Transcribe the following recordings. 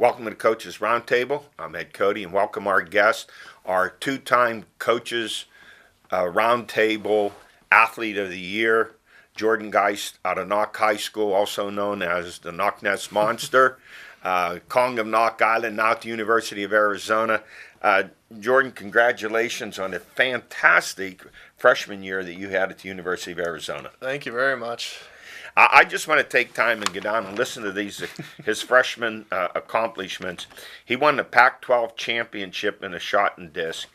Welcome to the Coaches Roundtable. I'm Ed Codi, and welcome our guest, our two-time Coaches Roundtable Athlete of the Year, Jordan Geist out of Knock High School, also known as the Knock Nest Monster, Kong of Knock Island, now at the University of Arizona. Jordan, congratulations on a fantastic freshman year that you had at the University of Arizona. Thank you very much. I just want to take time and get down and listen to his freshman accomplishments. He won the Pac-12 championship in the shot and disc.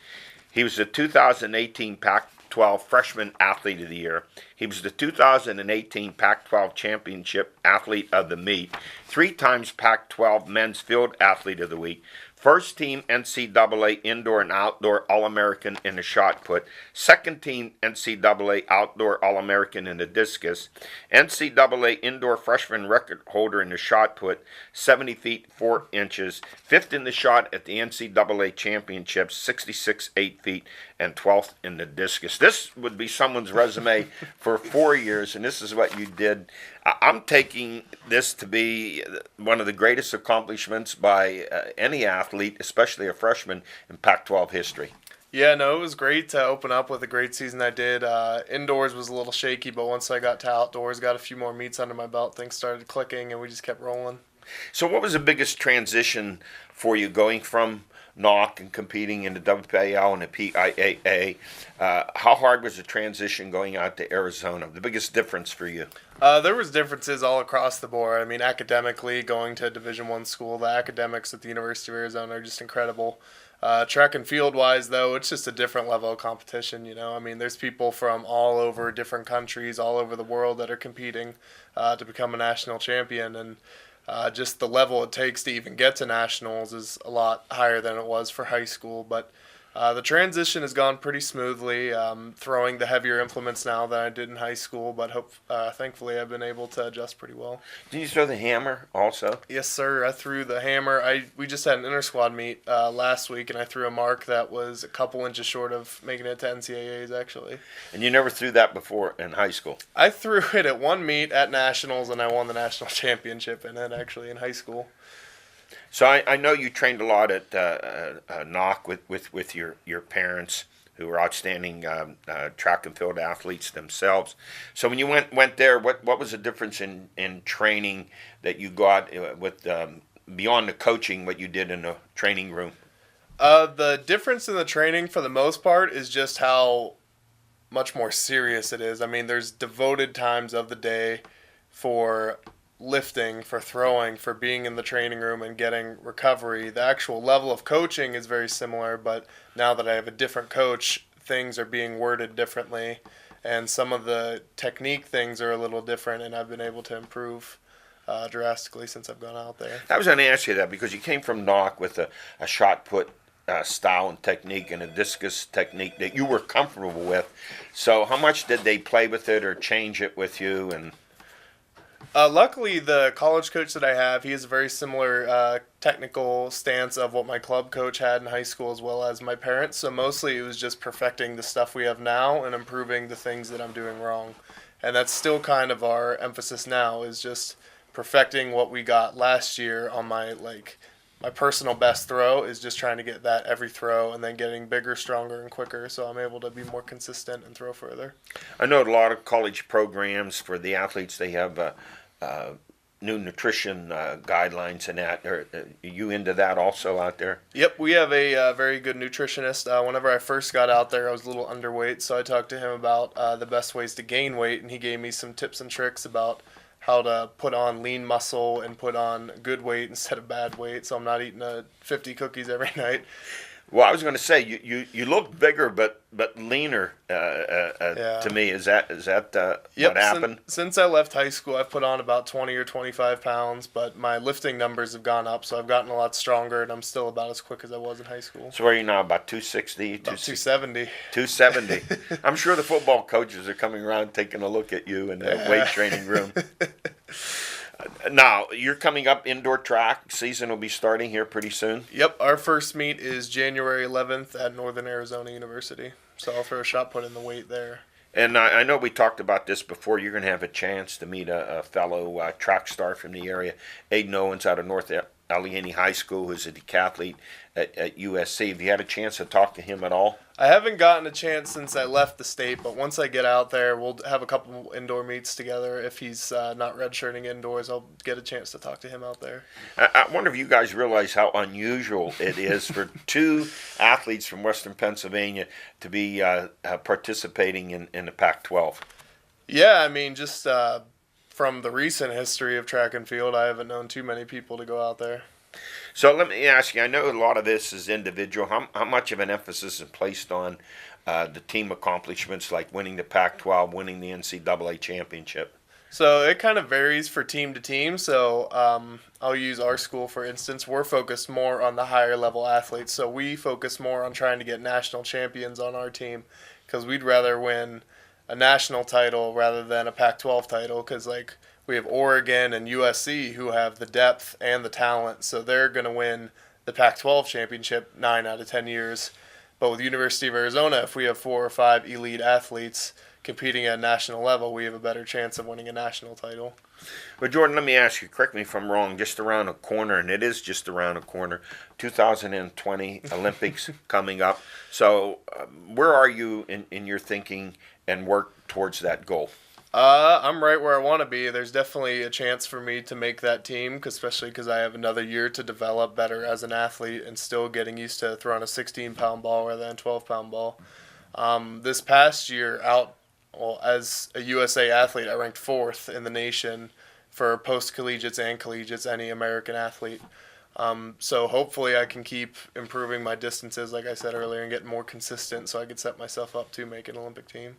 He was the 2018 Pac-12 Freshman Athlete of the Year. He was the 2018 Pac-12 Championship Athlete of the Meet, 3 times Pac-12 Men's Field Athlete of the Week, first team NCAA Indoor and Outdoor All-American in the shot put, second team NCAA Outdoor All-American in the discus, NCAA Indoor Freshman record holder in the shot put, 70 feet 4 inches, fifth in the shot at the NCAA Championships, 66 8 feet, and 12th in the discus. This would be someone's resume for 4 years, and this is what you did. I'm taking this to be one of the greatest accomplishments by any athlete, especially a freshman, in Pac-12 history. Yeah, no, it was great to open up with a great season I did. Indoors was a little shaky, but once I got to outdoors, got a few more meets under my belt, things started clicking, and we just kept rolling. So what was the biggest transition for you going from Knock and competing in the WPAL and the PIAA? How hard was the transition going out to Arizona? The biggest difference for you? There was differences all across the board. I mean, academically, going to a Division I school, the academics at the University of Arizona are just incredible. Track and field-wise, though, it's just a different level of competition, you know. I mean, there's people from all over different countries, all over the world that are competing to become a national champion, and just the level it takes to even get to nationals is a lot higher than it was for high school. But the transition has gone pretty smoothly, throwing the heavier implements now than I did in high school, but thankfully I've been able to adjust pretty well. Did you throw the hammer also? Yes, sir. I threw the hammer. We just had an inter-squad meet last week, and I threw a mark that was a couple inches short of making it to NCAAs, actually. And you never threw that before in high school? I threw it at one meet at nationals, and I won the national championship in it, actually, in high school. So I know you trained a lot at Knock with your parents, who were outstanding track and field athletes themselves. So when you went there, what was the difference in training that you got with beyond the coaching, what you did in the training room? The difference in the training, for the most part, is just how much more serious it is. I mean, there's devoted times of the day for lifting, for throwing, for being in the training room and getting recovery. The actual level of coaching is very similar, but now that I have a different coach, things are being worded differently, and some of the technique things are a little different, and I've been able to improve drastically since I've gone out there. I was going to ask you that because you came from Knock with a shot put style and technique and a discus technique that you were comfortable with. So how much did they play with it or change it with you? And luckily, the college coach that I have, he has a very similar technical stance of what my club coach had in high school as well as my parents. So mostly it was just perfecting the stuff we have now and improving the things that I'm doing wrong. And that's still kind of our emphasis now, is just perfecting what we got last year on my personal best throw, is just trying to get that every throw and then getting bigger, stronger, and quicker so I'm able to be more consistent and throw further. I know a lot of college programs for the athletes, they have new nutrition guidelines and that. Are you into that also out there? Yep, we have a very good nutritionist. Whenever I first got out there, I was a little underweight, so I talked to him about the best ways to gain weight, and he gave me some tips and tricks about how to put on lean muscle and put on good weight instead of bad weight, so I'm not eating 50 cookies every night. Well, I was going to say you look bigger, but leaner to me. Is that Yep, what happened? Since I left high school, I've put on about 20 or 25 pounds, but my lifting numbers have gone up, so I've gotten a lot stronger, and I'm still about as quick as I was in high school. So where are you now, about 260? About 270. 270. I'm sure the football coaches are coming around taking a look at you in the weight training room. Now, you're coming up indoor track. Season will be starting here pretty soon. Yep, our first meet is January 11th at Northern Arizona University. So I'll throw a shot put in the weight there. And I know we talked about this before. You're going to have a chance to meet a fellow track star from the area, Aiden Owens out of North Allegheny High School, who's a decathlete at USC. Have you had a chance to talk to him at all? I haven't gotten a chance since I left the state, but once I get out there, we'll have a couple indoor meets together. If he's not redshirting indoors, I'll get a chance to talk to him out there. I wonder if you guys realize how unusual it is for two athletes from Western Pennsylvania to be participating in the Pac-12. Yeah, I mean, just from the recent history of track and field, I haven't known too many people to go out there. So let me ask you, I know a lot of this is individual. How much of an emphasis is placed on the team accomplishments, like winning the Pac-12, winning the NCAA championship? So it kind of varies for team to team. So I'll use our school, for instance. We're focused more on the higher level athletes. So we focus more on trying to get national champions on our team because we'd rather win a national title rather than a Pac-12 title because, like, we have Oregon and USC who have the depth and the talent, so they're going to win the Pac-12 championship 9 out of 10 years. But with the University of Arizona, if we have 4 or 5 elite athletes competing at a national level, we have a better chance of winning a national title. Well, Jordan, let me ask you, correct me if I'm wrong, just around the corner, and it is just around the corner, 2020 Olympics coming up. So where are you in your thinking and work towards that goal? I'm right where I want to be. There's definitely a chance for me to make that team, especially because I have another year to develop better as an athlete and still getting used to throwing a 16-pound ball rather than a 12-pound ball. This past year, as a USA athlete, I ranked 4th in the nation for post-collegiates and collegiates, any American athlete. So hopefully I can keep improving my distances, like I said earlier, and get more consistent so I could set myself up to make an Olympic team.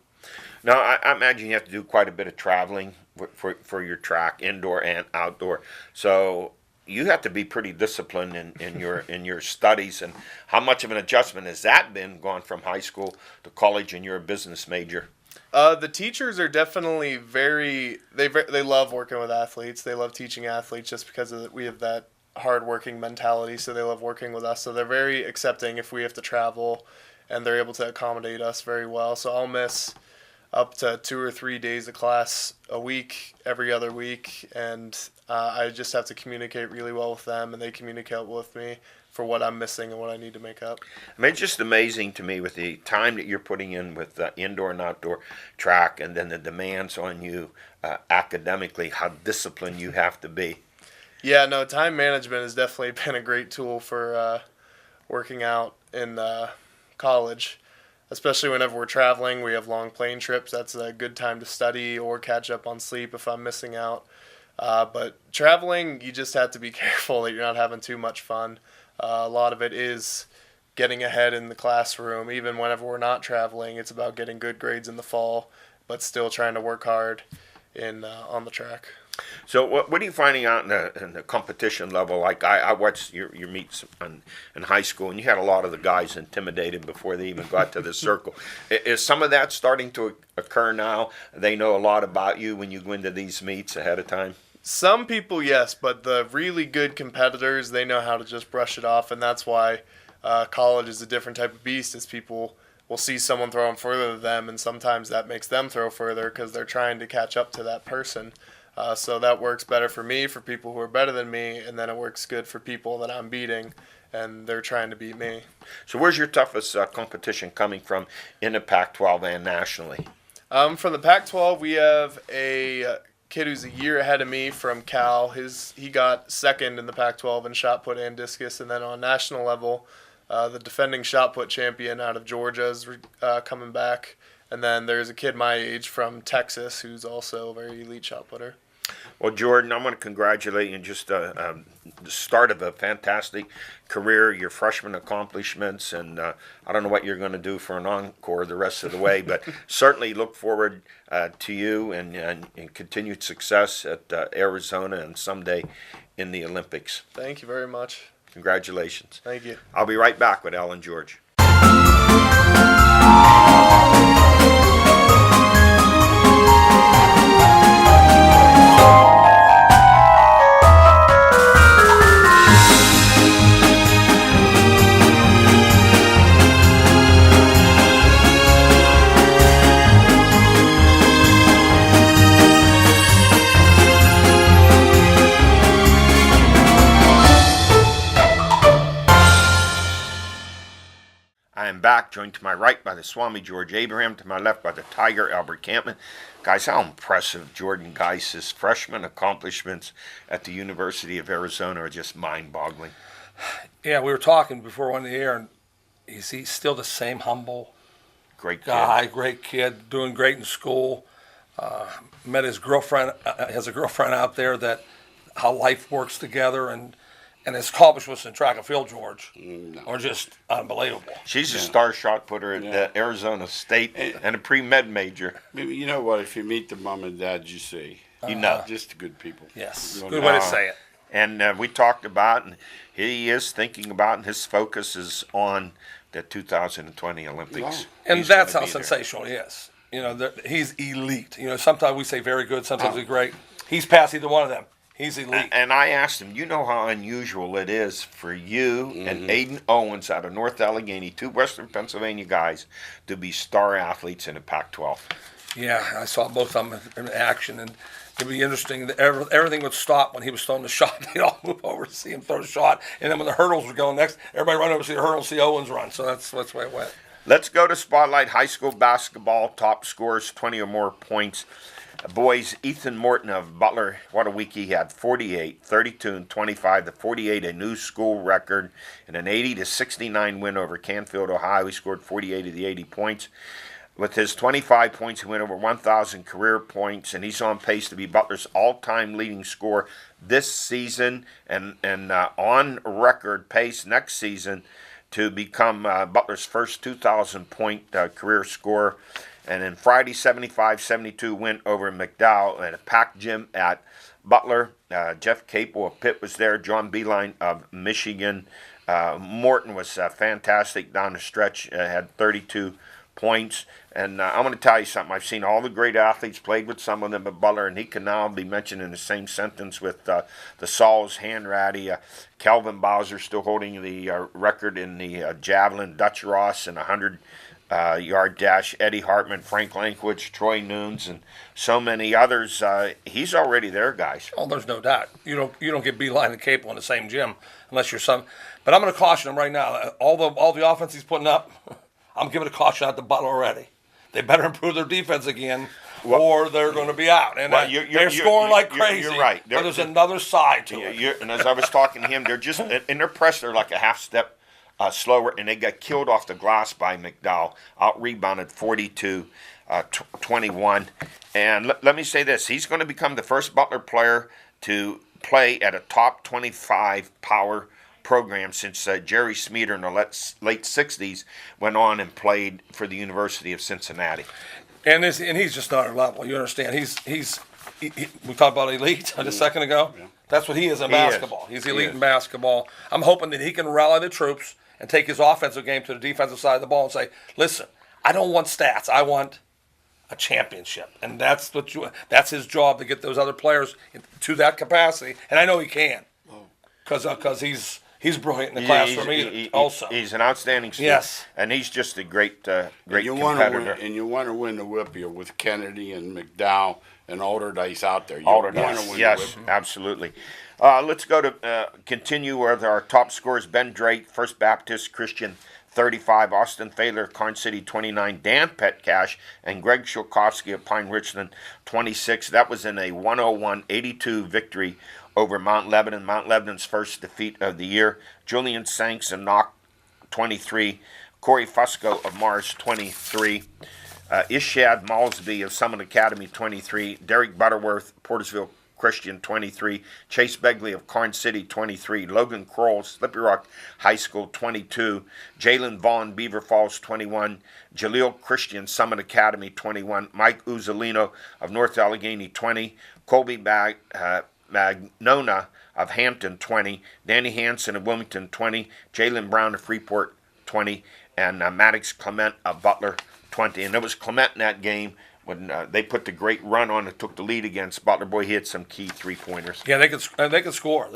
Now, I imagine you have to do quite a bit of traveling for your track, indoor and outdoor. So you have to be pretty disciplined in your studies. And how much of an adjustment has that been, going from high school to college, and you're a business major? The teachers are definitely they love working with athletes. They love teaching athletes just because we have that hard-working mentality, so they love working with us. So they're very accepting if we have to travel, and they're able to accommodate us very well. So I'll miss up to 2 or 3 days of class a week, every other week, and I just have to communicate really well with them, and they communicate with me for what I'm missing and what I need to make up. I mean, it's just amazing to me with the time that you're putting in with indoor and outdoor track, and then the demands on you academically, how disciplined you have to be. Yeah, no, time management has definitely been a great tool for working out in college. Especially whenever we're traveling, we have long plane trips. That's a good time to study or catch up on sleep if I'm missing out. But traveling, you just have to be careful that you're not having too much fun. A lot of it is getting ahead in the classroom. Even whenever we're not traveling, it's about getting good grades in the fall, but still trying to work hard on the track. So what are you finding out in the competition level? Like I watched your meets in high school, and you had a lot of the guys intimidated before they even got to the circle. Is some of that starting to occur now? They know a lot about you when you go into these meets ahead of time? Some people, yes, but the really good competitors, they know how to just brush it off, and that's why college is a different type of beast, is people will see someone throwing further than them, and sometimes that makes them throw further because they're trying to catch up to that person. So that works better for me, for people who are better than me, and then it works good for people that I'm beating, and they're trying to beat me. So where's your toughest competition coming from in the Pac-12 and nationally? From the Pac-12, we have a kid who's a year ahead of me from Cal. He got second in the Pac-12 in shot put and discus, and then on national level, the defending shot put champion out of Georgia is coming back. And then there's a kid my age from Texas who's also a very elite shot putter. Well, Jordan, I want to congratulate you on just the start of a fantastic career, your freshman accomplishments, and I don't know what you're going to do for an encore the rest of the way, but certainly look forward to you and continued success at Arizona and someday in the Olympics. Thank you very much. Congratulations. Thank you. I'll be right back with Alan George. back, joined to my right by the Swami George Abraham, to my left by the Tiger Albert Campman. Guys, how impressive Jordan Geis's freshman accomplishments at the University of Arizona are just mind-boggling. Yeah, we were talking before on the air, and is he still the same humble Great kid. guy, great kid, doing great in school? Met his girlfriend, has a girlfriend out there that how life works together, and his accomplishments in track and field, George, are just unbelievable. She's a star shot putter at Arizona State and a pre-med major. You know what? If you meet the mom and dad, you see. You know. Just good people. Yes, You good know. way to say it. And we talked about, and he is thinking about, and his focus is on the 2020 Olympics. Wow. And He's that's gonna how be there. sensational he is. He's elite. Sometimes we say very good, sometimes he's great. He's past either one of them. He's elite. And I asked him, you know how unusual it is for you and Aiden Owens out of North Allegheny, two Western Pennsylvania guys, to be star athletes in the Pac-12. Yeah, I saw both of them in action, and it'd be interesting. Everything would stop when he was throwing the shot. They'd all move over to see him throw the shot, and then when the hurdles were going next, everybody run over to see the hurdles, see Owens run. So that's the way it went. Let's go to Spotlight High School basketball. Top scores, 20 or more points. Boys, Ethan Morton of Butler, what a week he had. 48, 32, and 25. The 48, a new school record, and an 80-69 win over Canfield, Ohio. He scored 48 of the 80 points. With his 25 points, he went over 1,000 career points, and he's on pace to be Butler's all-time leading scorer this season, and on record pace next season to become Butler's first 2,000-point career scorer. And then Friday, 75-72 win over McDowell at a packed gym at Butler. Jeff Capel of Pitt was there. John Beeline of Michigan. Morton was fantastic down the stretch. Had 32 points. And I'm going to tell you something. I've seen all the great athletes, played with some of them at Butler, and he can now be mentioned in the same sentence with the Sauls, Hanratty, Calvin Bowser still holding the record in the javelin, Dutch Ross in 100-yard dash, Eddie Hartman, Frank Lankwitz, Troy Nunes, and so many others. He's already there, guys. Oh, there's no doubt. You don't get Beeline and Capel in the same gym unless you're some. But I'm going to caution him right now. All the offense he's putting up, I'm giving a caution out to Butler already. They better improve their defense again, or they're going to be out. And they're scoring like crazy. You're right. But there's another side to it. And as I was talking to him, they're just in their press. They're like a half step slower, and they got killed off the glass by McDowell. Out rebounded 42-21. And let me say this: he's going to become the first Butler player to play at a top 25 power program since Jerry Smeater in the late 60s went on and played for the University of Cincinnati. And he's just not our level. You understand? We talked about elite just a second ago. Yeah. That's what he is in basketball. He's elite in basketball. I'm hoping that he can rally the troops and take his offensive game to the defensive side of the ball and say, listen, I don't want stats. I want a championship. And that's his job, to get those other players to that capacity. And I know he can, because he's brilliant in the classroom also. He's an outstanding student. Yes. And he's just a great competitor. You want to win the Whippy with Kennedy and McDowell and Alderdice out there. Alderdice, yes, absolutely. Let's go to continue with our top scorers. Ben Drake, First Baptist Christian, 35. Austin Thaler, Karn City, 29. Dan Petcash and Greg Shulkovsky of Pine Richland, 26. That was in a 101-82 victory over Mount Lebanon. Mount Lebanon's first defeat of the year. Julian Sanks of Knock, 23. Corey Fusco of Mars, 23. Ishad Malsby of Summit Academy, 23. Derek Butterworth, Portersville Christian, 23. Chase Begley of Karn City, 23. Logan Kroll, Slippery Rock High School, 22. Jalen Vaughn, Beaver Falls, 21. Jaleel Christian, Summit Academy, 21. Mike Uzzolino of North Allegheny, 20. Colby Magnona of Hampton, 20. Danny Hansen of Wilmington, 20. Jalen Brown of Freeport, 20. And Maddox Clement of Butler, 20. And it was Clement in that game when they put the great run on and took the lead against Butler. Boy, he hit some key three-pointers. Yeah, they could score.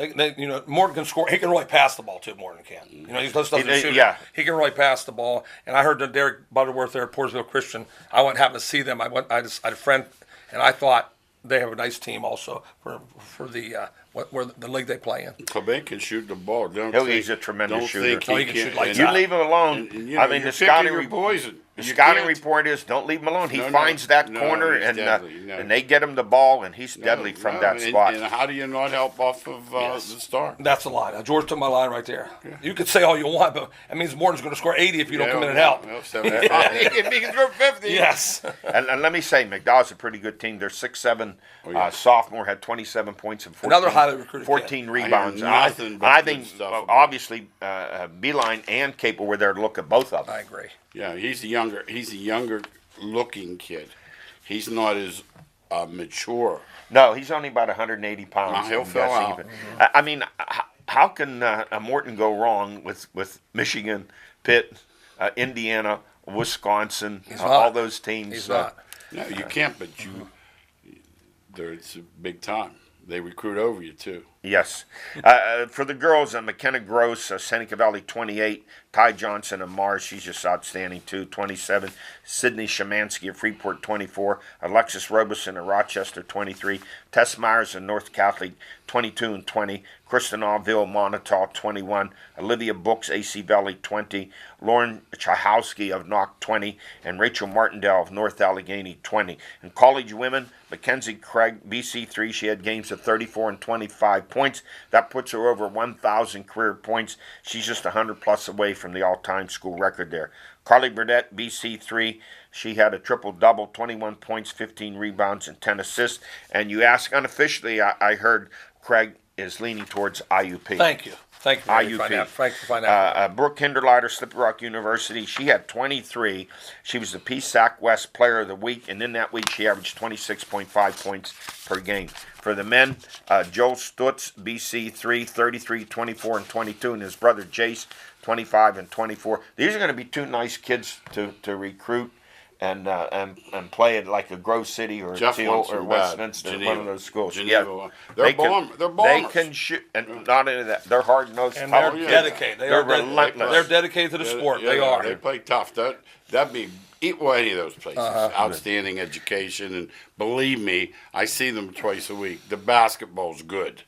Morton can score. He can really pass the ball too. Morton can. He's just doesn't shoot. Yeah, he can really pass the ball. And I heard that Derek Butterworth there at Portersville Christian. I went and happened to see them. I had a friend, and I thought they have a nice team also for the where the league they play in. Clement can shoot the ball. He's a tremendous shooter. He can shoot lights You out. leave him alone. And, I mean, the scouting poison. The scouting report is don't leave him alone. He finds that corner and they get him the ball and he's deadly from that spot. And how do you not help off of the star? That's the line. Now, George took my line right there. Yeah. You could say all you want, but that means Morton's going to score 80 if you don't come in and help. If he can throw 50. Yes. And let me say, McDowell's a pretty good team. Their 6'7" sophomore had 27 points and 14, another highly recruited 14 kid. rebounds. I think obviously Beeline and Capel were there to look at both of them. I agree. Yeah, he's a younger looking kid. He's not as mature. No, he's only about 180 pounds. He'll fill out. I mean, how can Morton go wrong with Michigan, Pitt, Indiana, Wisconsin, all those teams? He's not. No, you can't, but it's a big time. They recruit over you, too. Yes. For the girls, McKenna Gross, Seneca Valley, 28. Ty Johnson of Mars, she's just outstanding, too, 27. Sydney Shemansky of Freeport, 24. Alexis Robeson of Rochester, 23. Tess Myers of North Catholic, 22 and 20. Kristen Allville, Montauk, 21. Olivia Books, AC Valley, 20. Lauren Chahowski of Knock, 20. And Rachel Martindale of North Allegheny, 20. And college women, Mackenzie Craig, BC3, she had games of 34 and 25 points. That puts her over 1,000 career points. She's just 100-plus away from the all-time school record there. Carly Burdett, BC3, she had a triple-double, 21 points, 15 rebounds, and 10 assists. And you ask unofficially, I heard Craig is leaning towards IUP. Thank you. Thank you for finding out. Brooke Hinderleiter, Slippery Rock University, she had 23. She was the PSAC West Player of the Week, and in that week she averaged 26.5 points per game. For the men, Joel Stutz, BC3, 33, 24, and 22, and his brother Jace, 25 and 24. These are going to be two nice kids to recruit and play at like a Grove City or Teal or Westminster, Geneva, one of those schools. Geneva. Yeah, They're bombers. They can shoot, and not only that, they're hard-nosed. And they're dedicated. They're relentless. They're dedicated to the sport. They are. They play tough. That'd be any of those places. Outstanding education, and believe me, I see them twice a week. The basketball's good.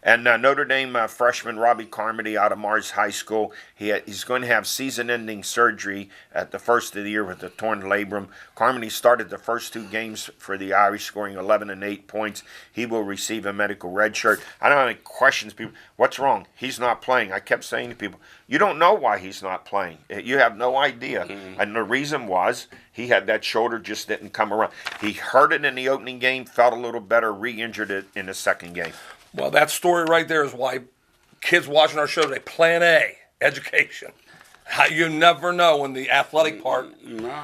And Notre Dame freshman Robbie Carmody out of Mars High School, he's going to have season-ending surgery at the first of the year with a torn labrum. Carmody started the first two games for the Irish, scoring 11 and 8 points. He will receive a medical red shirt. I don't have any questions, people. What's wrong? He's not playing. I kept saying to people, you don't know why he's not playing. You have no idea. And the reason was he had that shoulder just didn't come around. He hurt it in the opening game, felt a little better, re-injured it in the second game. Well, that story right there is why kids watching our show today, Plan A, education. You never know when the athletic part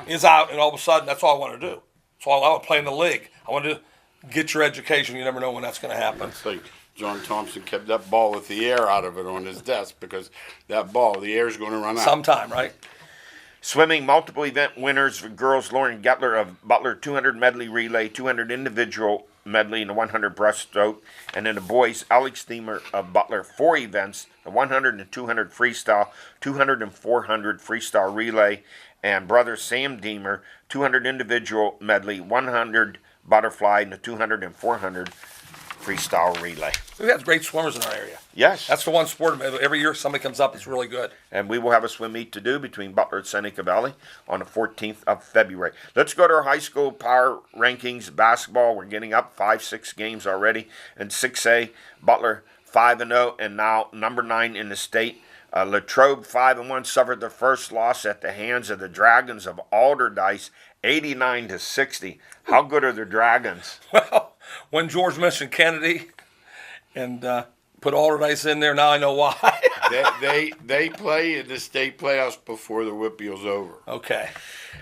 is out, and all of a sudden, that's all I want to do. So I want to play in the league. I want to get your education. You never know when that's going to happen. It's like John Thompson kept that ball with the air out of it on his desk because that ball, the air's going to run out. Sometime, right? Swimming, multiple event winners for girls, Lauren Gettler of Butler, 200 medley relay, 200 individual medley, and the 100 breaststroke. And then the boys, Alex Thiemer of Butler, 4 events, the 100 and 200 freestyle, 200 and 400 freestyle relay. And brother Sam Deemer, 200 individual medley, 100 butterfly, and the 200 and 400 freestyle relay. We've had great swimmers in our area. Yes. That's the one sport, every year somebody comes up, it's really good. And we will have a swim meet to do between Butler and Seneca Valley on the 14th of February. Let's go to our high school power rankings. Basketball, we're getting up 5-6 games already. And 6A, Butler 5-0 and now number 9 in the state. Latrobe 5-1 suffered their first loss at the hands of the Dragons of Alderdice, 89-60. How good are the Dragons? Well, when George mentioned Kennedy and put Alderdice in there, now I know why. they play in the state playoffs before the Whippy's over. Okay.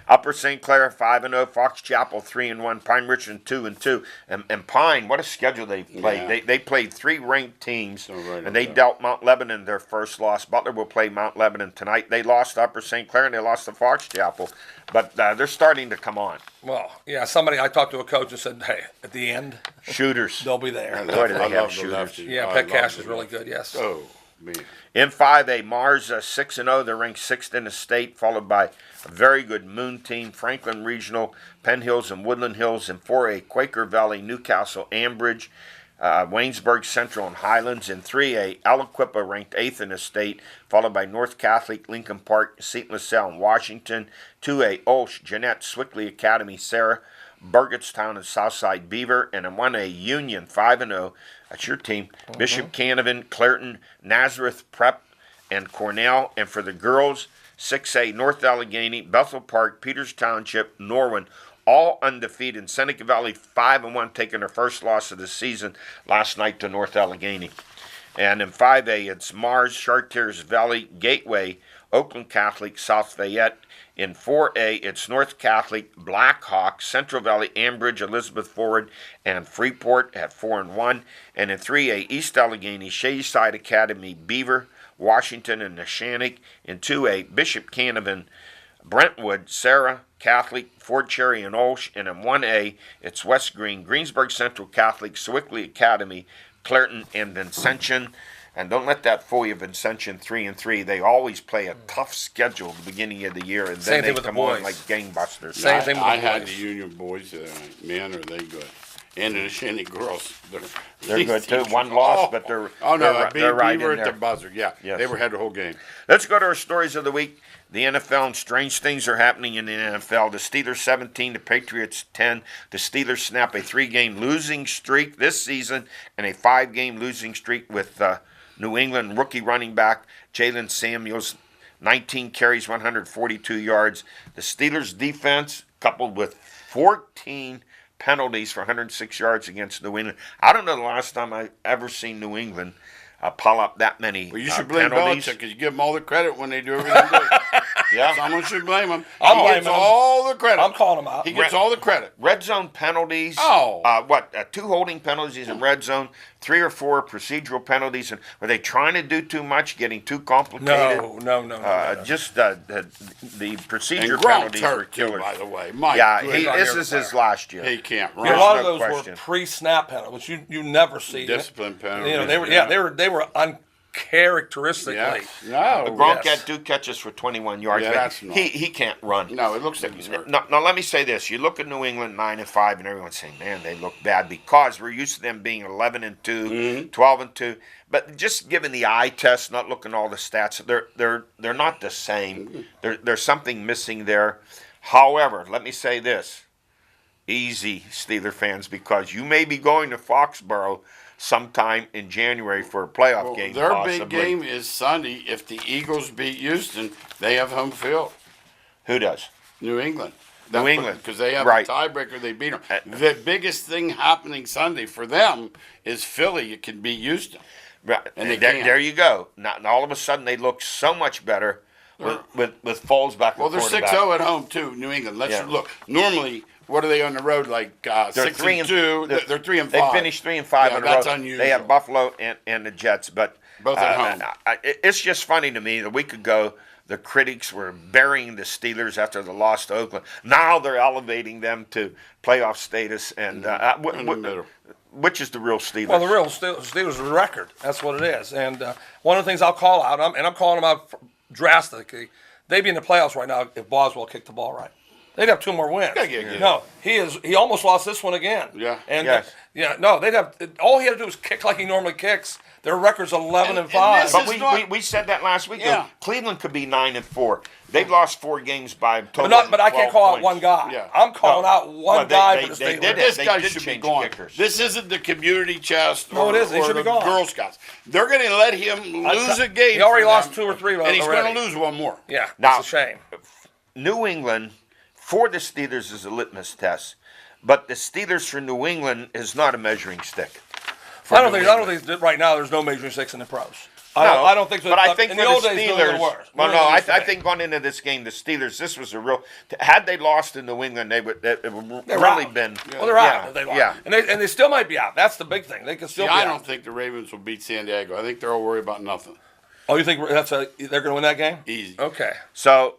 Upper St. Clair 5-0, Fox Chapel 3-1, Pine Richmond 2-2, and Pine. What a schedule they played! Yeah. They played 3 ranked teams, Right and they dealt Mount Lebanon their first loss. Butler will play Mount Lebanon tonight. They lost to Upper St. Clair and they lost to Fox Chapel, but they're starting to come on. Well, yeah. I talked to a coach and said, "Hey, at the end, Shooters. they'll be there." Boy, do they I have love the shooters. lefty. Yeah, I Pet love Cash the is really lefty. good. Yes. Oh, man. In 5A, Mars 6-0. They're ranked 6th in the state, followed by a very good Moon team, Franklin Regional, Penn Hills, and Woodland Hills. In 4A, Quaker Valley, Newcastle, Ambridge. Waynesburg Central and Highlands. In 3A, Aliquippa ranked 8th in the state, followed by North Catholic, Lincoln Park, St. LaSalle, and Washington. 2A, Olsh, Jeanette, Swickley Academy, Sarah, Burgettstown, and Southside Beaver. And in 1A, Union 5-0. That's your team. Bishop Canavan, Clairton, Nazareth Prep, and Cornell. And for the girls, 6A, North Allegheny, Bethel Park, Peters Township, Norwin, all undefeated. Seneca Valley 5-1, taking their first loss of the season last night to North Allegheny. And in 5A, it's Mars, Chartiers Valley, Gateway, Oakland Catholic, South Fayette. In 4A, it's North Catholic, Blackhawk, Central Valley, Ambridge, Elizabeth Forward, and Freeport at 4-1. And in 3A, East Allegheny, Shayside Academy, Beaver, Washington, and Neshannock. In 2A, Bishop Canavan, Brentwood, Sarah Catholic, Fort Cherry, and Olsh. And in 1A, it's West Green, Greensburg Central Catholic, Swickley Academy, Clairton, and Vincentian. And don't let that fool you, Vincentian 3-3. They always play a tough schedule at the beginning of the year, and then they come on like gangbusters. Same thing with the I boys. had the Union boys. Man, are they good. And the Shanty girls. They're good too. One loss, but they're they're right Beaver in at there. the buzzer. Yeah, Yes. they were ahead the whole game. Let's go to our stories of the week. The NFL, and strange things are happening in the NFL. The Steelers 17, the Patriots 10. The Steelers snap a 3-game losing streak this season and a 5-game losing streak with New England rookie running back Jalen Samuels, 19 carries, 142 yards. The Steelers defense, coupled with 14 penalties for 106 yards against New England. I don't know the last time I ever seen New England pile up that many Well, you should blame penalties. Belichick because you give them all the credit when they do everything good. Yeah. Someone should blame him. I'm He blaming gets him. all the credit. I'm calling him out. He gets all the credit. Red zone penalties. Oh. 2 holding penalties in red zone, 3 or 4 procedural penalties. And were they trying to do too much, getting too complicated? No. Just the procedure And Gronk's penalties were hurt too, killers. by the way. My Yeah, goodness. this is his last year. He can't run. Yeah, a lot of no those question. were pre-snap penalties, which you never see. Discipline penalties. You know, they were uncharacteristically. Yeah. No. Gronk Yes. had 2 catches for 21 yards. Yeah, but that's not- he can't run. No, it looks like he's hurt. Now, let me say this. You look at New England 9-5, and everyone's saying, man, they look bad because we're used to them being 11-2, 12-2. But just given the eye test, not looking at all the stats, they're not the same. There's something missing there. However, let me say this. Easy, Steeler fans, because you may be going to Foxborough sometime in January for a playoff game. Their possibly. big game is Sunday. If the Eagles beat Houston, they have home field. Who does? New England. New England. Because they have Right. a tiebreaker. They beat them. The biggest thing happening Sunday for them is Philly. It can beat Houston. Right. And they there, can't. there you go. Now, all of a sudden, they look so much better with Foles back. Well, they're 6-0 at home, too, New England. Let's look. Normally, what are they on the road? Like They're 6-2. They're 3-5. They finished 3-5 in a row. That's unusual. They have Buffalo and the Jets, but Both at home. It's just funny to me. A week ago, the critics were burying the Steelers after the loss to Oakland. Now they're elevating them to playoff status, and In the middle. which is the real Steelers? Well, the real Steelers are the record. That's what it is. And one of the things I'll call out, and I'm calling them out drastically, they'd be in the playoffs right now if Boswell kicked the ball right. They'd have 2 more wins. Yeah. No, he almost lost this one again. Yeah. And Yes. they'd have all he had to do was kick like he normally kicks. Their record's 11-5. this But is we said that last week. Yeah. Though. Cleveland could be 9-4. They've lost 4 games by a total. But I can't 12 call out points. one guy. Yeah. I'm calling out one guy for the they Steelers. did it. This They guy did should be change gone. kickers. This isn't the community chest No, or, it is. He or should the be gone. Girl Scouts. They're going to let him lose a game. He already for lost them, 2 or 3 and he's already. going to lose one more. Yeah, Now- it's a shame. New England for the Steelers is a litmus test, but the Steelers for New England is not a measuring stick. I don't think that right now there's no measuring sticks in the pros. I don't think so. But I think in for the old the days, they were Steelers, worse. well, They no, were I used to be. think going into this game, the Steelers, this was a real. Had they lost in New England, it would They're really out. been. Well, they're out. If they lost. Yeah. And they still might be out. That's the big thing. They could still See, be I out. don't think the Ravens will beat San Diego. I think they're all worried about nothing. Oh, you think they're going to win that game? Easy. Okay. So,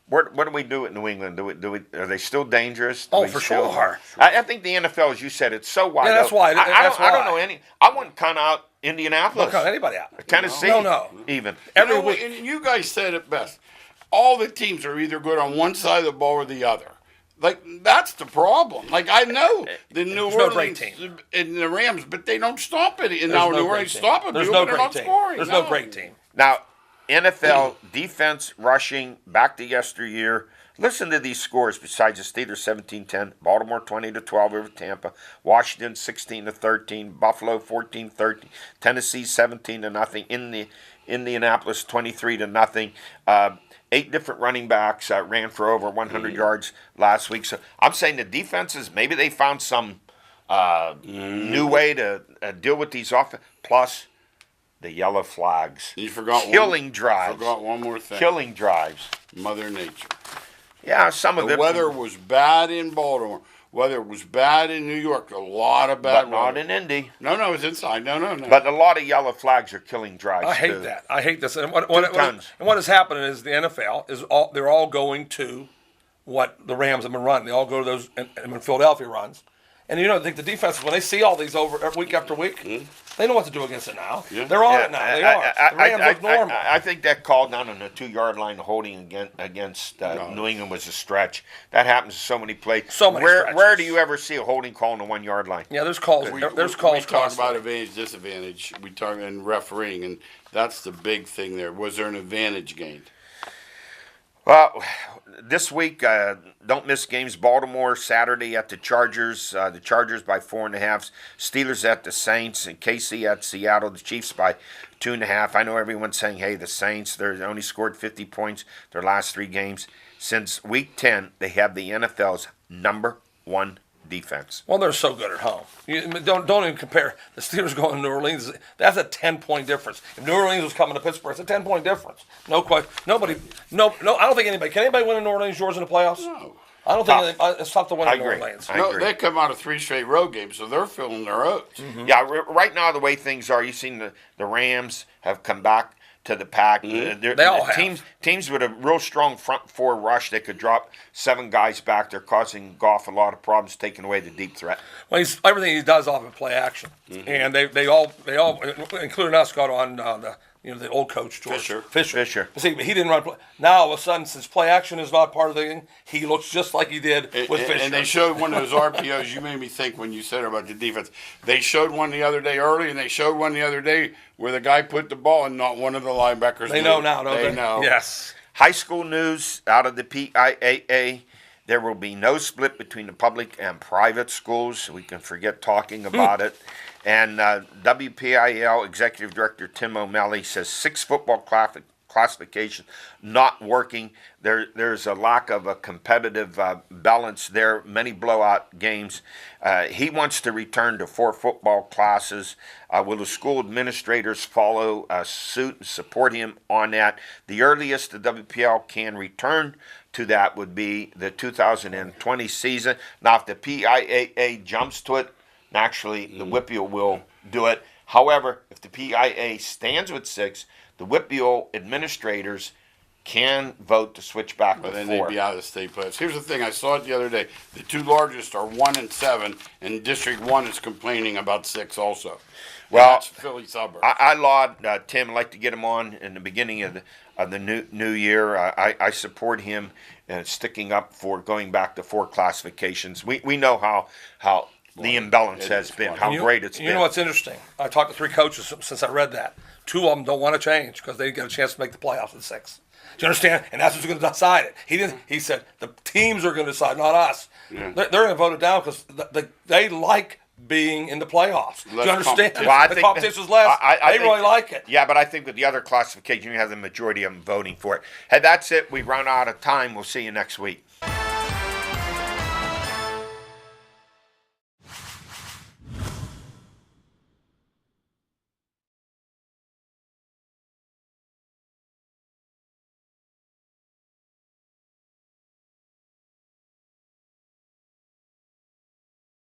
what do we do at New England? Do we are they still dangerous? Do Oh, we for still- sure. I think the NFL, as you said, it's so wide. Yeah, that's open. why. I That's don't know why. any. I wouldn't count out Indianapolis, Don't count anybody out. Tennessee, No. even. Every You know, week. and you guys said it best. All the teams are either good on one side of the ball or the other. Like, that's the problem. Like, I know the New There's no great Orleans team. and the Rams, but they don't stop it. And There's now no New great Orleans team. stop it. There's but no they're great not team. scoring. There's no great team. Now, NFL defense, rushing, back to yesteryear. Listen to these scores besides the Steelers 17-10, Baltimore 20-12 over Tampa, Washington 16-13, Buffalo 14-13, Tennessee 17-0, Indianapolis 23-0. 8 different running backs ran for over 100 yards last week. So I'm saying the defenses, maybe they found some new way to deal with these offense. Plus, the yellow flags. You forgot killing drives. Forgot one more thing. Killing drives. Mother Nature. Yeah, some of The it. weather was bad in Baltimore. Weather was bad in New York. A lot of bad but not weather. in Indy. No, it's inside. No. But a lot of yellow flags are killing drives. I hate too. that. I hate this. And what tons. is happening is the NFL is they're all going to what the Rams have been running. They all go to those and when Philadelphia runs. And I think the defenses, when they see all these over week after week, they know what to do against it now. Yeah. They're on it now. They are. The Rams look normal. I think that call down on the 2-yard line holding against New England was a stretch. That happens in so many plays. So many Where stretches. do you ever see a holding call on the 1-yard line? Yeah, there's calls. There's calls. We talk constantly. about advantage, disadvantage. We talk in refereeing, and that's the big thing there. Was there an advantage gained? Well, this week, don't miss games. Baltimore Saturday at the Chargers. The Chargers by 4.5. Steelers at the Saints, and KC at Seattle. The Chiefs by 2.5. I know everyone's saying, "Hey, the Saints, they only scored 50 points their last 3 games." Since Week 10, they have the NFL's number 1 defense. Well, they're so good at home. Don't even compare. The Steelers going to New Orleans. That's a 10-point difference. If New Orleans was coming to Pittsburgh, it's a 10-point difference. No question. No. I don't think anybody. Can anybody win in New Orleans, Georgia, in the playoffs? No. I don't think it's tough to win in New agree. Orleans. I No, agree. they come out of 3 straight road games, so they're filling their oats. Yeah, right now the way things are, you've seen the Rams have come back to the pack. They all have. Teams with a real strong front 4 rush, they could drop 7 guys back. They're causing Goff a lot of problems, taking away the deep threat. Well, everything he does off of play action, and they all, including us, got on the old coach George Fisher. See, he didn't run play. Now all of a sudden, since play action is not part of the thing, he looks just like he did with Fisher. And they showed one of those RPOs. You made me think when you said about the defense. They showed one the other day early, and they showed one the other day where the guy put the ball and not one of the linebackers. They know now, don't they? They know. Yes. High school news out of the PIAA. There will be no split between the public and private schools. We can forget talking about it. And WPIAL Executive Director Tim O'Malley says 6 football classifications not working. There's a lack of a competitive balance there, many blowout games. He wants to return to 4 football classes. Will the school administrators follow suit and support him on that? The earliest the WPL can return to that would be the 2020 season. Now, if the PIAA jumps to it, naturally the WPIAL will do it. However, if the PIAA stands with 6, the WPIAL administrators can vote to switch back But to then 4. they'd be out of state playoffs. Here's the thing. I saw it the other day. The 2 largest are 1 and 7, and District 1 is complaining about 6 also. And Well, that's Philly suburbs. I laud Tim. I'd like to get him on in the beginning of the new year. I support him sticking up for going back to 4 classifications. We know how the imbalance has been, how great it's been. You know what's interesting? I talked to 3 coaches since I read that. 2 of them don't want to change because they get a chance to make the playoffs at 6. Do you understand? And that's who's going to decide it. He didn't. He said the teams are going to decide, not us. Yeah. They're going to vote it down because they like being in the playoffs. Do you Less understand? competition. Well, I the think competition's less. I They think- really like it. Yeah, but I think with the other classification, you have the majority of them voting for it. Hey, that's it. We've run out of time. We'll see you next week.